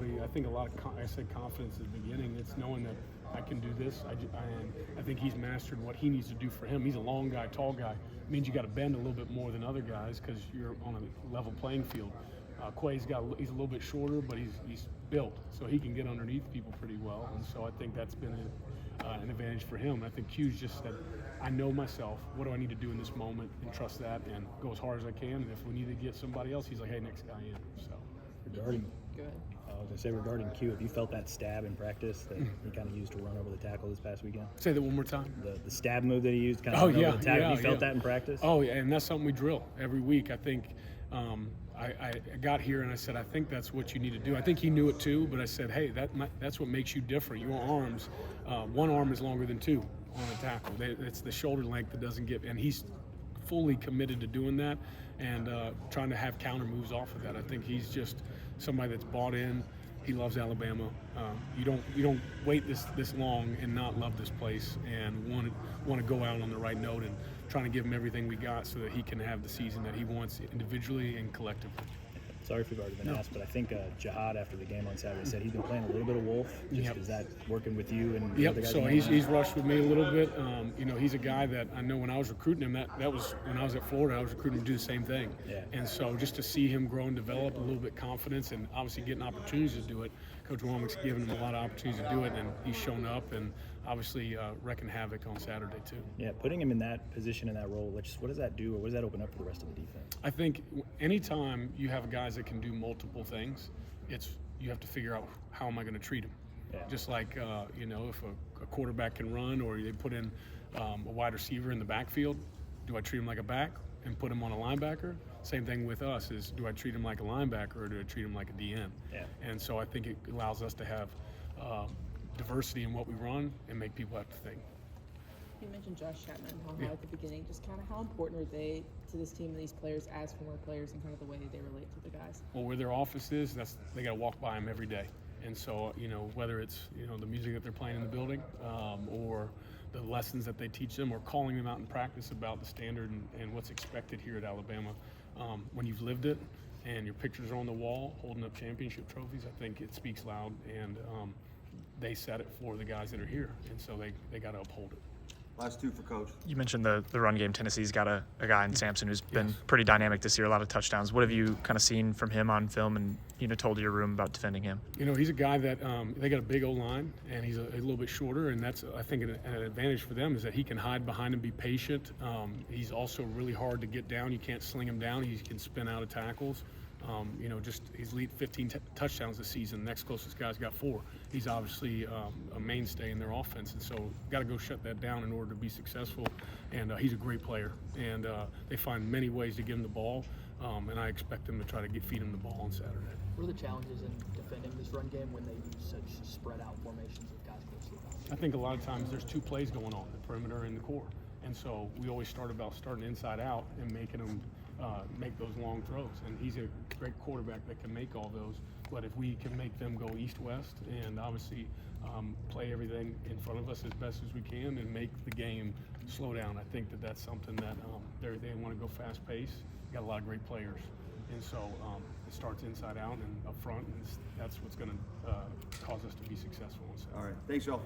mentality. I think a lot of, I said confidence at the beginning. It's knowing that I can do this. I think he's mastered what he needs to do for him. He's a long guy, tall guy. It means you got to bend a little bit more than other guys because you're on a level playing field. Quay's he's a little bit shorter, but he's built, so he can get underneath people pretty well. And so I think that's been an advantage for him. I think Q's just said, I know myself. What do I need to do in this moment, and trust that, and go as hard as I can. And if we need to get somebody else, he's like, hey, next guy in. So Regarding, Go ahead. I was going to say regarding Q, have you felt that stab in practice that he kind of used to run over the tackle this past weekend? say that one more time. The stab move that he used, kind of Oh, run yeah, over the tackle. yeah, Have you felt yeah. that in practice? Oh, yeah, and that's something we drill every week. I think I got here and I said, I think that's what you need to do. I think he knew it too, but I said, hey, that's what makes you different. Your arms, one arm is longer than two on a tackle. It's the shoulder length that doesn't get, and he's fully committed to doing that and trying to have counter moves off of that. I think he's just somebody that's bought in. He loves Alabama. You don't wait this long and not love this place and want to go out on the right note and trying to give him everything we got so that he can have the season that he wants individually and collectively. Sorry if we've already been asked, but I think Jihad after the game on Saturday said he's been playing a little bit of Wolf. Is that working with you and the other guys? So he's rushed with me a little bit. He's a guy that I know when I was recruiting him, that was when I was at Florida, I was recruiting him to do the same thing. Yeah. And so just to see him grow and develop a little bit confidence and obviously getting opportunities to do it, Coach Womack's given him a lot of opportunities to do it, and he's shown up and obviously wrecking havoc on Saturday too. Yeah, putting him in that position, in that role, what does that do, or what does that open up for the rest of the defense? I think anytime you have guys that can do multiple things, you have to figure out how am I going to treat them. Yeah. Just like if a quarterback can run, or they put in a wide receiver in the backfield, do I treat him like a back and put him on a linebacker? Same thing with us is, do I treat him like a linebacker or do I treat him like a DN? Yeah. And so I think it allows us to have diversity in what we run and make people have to think. You mentioned Josh Chapman and how high at the beginning. Just kind of how important are they to this team and these players as former players and kind of the way they relate to the guys? Well, where their office is, they got to walk by them every day. And so, whether it's, the music that they're playing in the building or the lessons that they teach them or calling them out in practice about the standard and what's expected here at Alabama, when you've lived it and your pictures are on the wall holding up championship trophies, I think it speaks loud, and they set it for the guys that are here. And so they got to uphold it. Last two for Coach. You mentioned the run game. Tennessee's got a guy in Sampson who's been pretty dynamic this year, a lot of touchdowns. What have you kind of seen from him on film and, told your room about defending him? He's a guy that they got a big O-line, and he's a little bit shorter, and that's, I think, an advantage for them is that he can hide behind and be patient. He's also really hard to get down. You can't sling him down. He can spin out of tackles. He's lead 15 touchdowns this season. Next closest guy's got 4. He's obviously a mainstay in their offense, and so got to go shut that down in order to be successful. And he's a great player, and they find many ways to give him the ball, and I expect them to try to feed him the ball on Saturday. What are the challenges in defending this run game when they use such spread out formations with guys close to the box? I think a lot of times there's 2 plays going on, the perimeter and the core. And so we always start about starting inside out and making them make those long throws. And he's a great quarterback that can make all those. But if we can make them go east-west and obviously play everything in front of us as best as we can and make the game slow down, I think that's something that they want to go fast-paced. Got a lot of great players. And so it starts inside out and up front, and that's what's going to cause us to be successful. All right. Thanks, y'all.